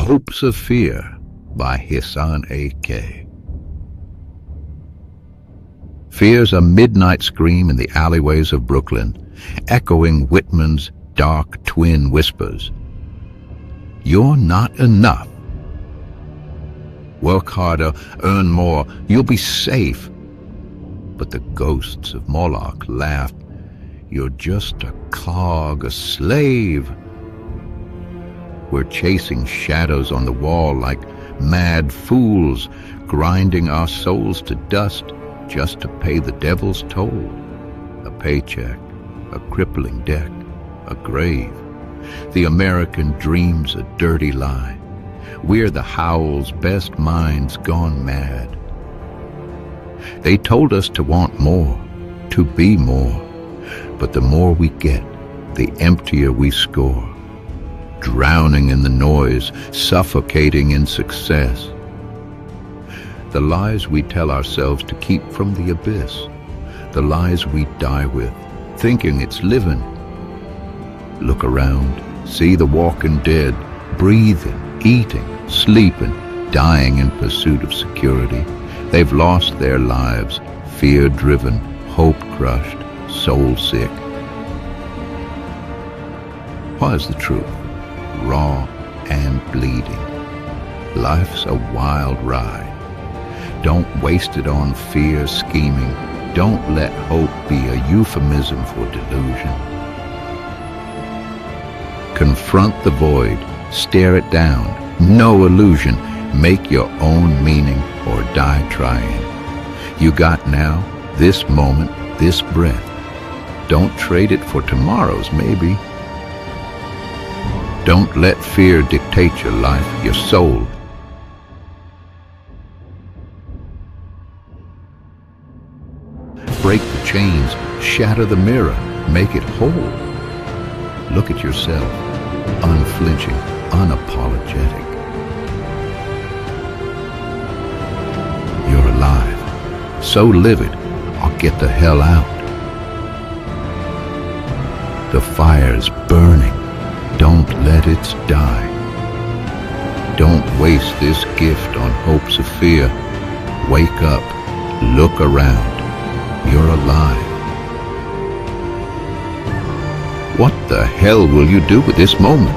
Hopes of Fear by HissanAK. Fear's a midnight scream in the alleyways of Brooklyn, echoing Whitman's dark twin whispers. You're not enough. Work harder, earn more, you'll be safe. But the ghosts of Moloch laugh. You're just a cog, a slave. We're chasing shadows on the wall like mad fools, grinding our souls to dust just to pay the devil's toll. A paycheck, a crippling debt, a grave. The American dream's a dirty lie. We're the howl's best minds gone mad. They told us to want more, to be more, but the more we get, the emptier we score. Drowning in the noise, suffocating in success. The lies we tell ourselves to keep from the abyss, the lies we die with, thinking it's living. Look around, see the walking dead, breathing, eating, sleeping, dying in pursuit of security. They've lost their lives, fear-driven, hope-crushed, soul-sick. What is the truth? Raw and bleeding. Life's a wild ride. Don't waste it on fear scheming. Don't let hope be a euphemism for delusion. Confront the void, stare it down, no illusion. Make your own meaning or die trying. You got now, this moment, this breath. Don't trade it for tomorrow's maybe. Don't let fear dictate your life, your soul. Break the chains, shatter the mirror, make it whole. Look at yourself, unflinching, unapologetic. You're alive, so live it, or get the hell out. The fire's burning. Don't let it die. Don't waste this gift on hopes of fear. Wake up, look around. You're alive. What the hell will you do with this moment?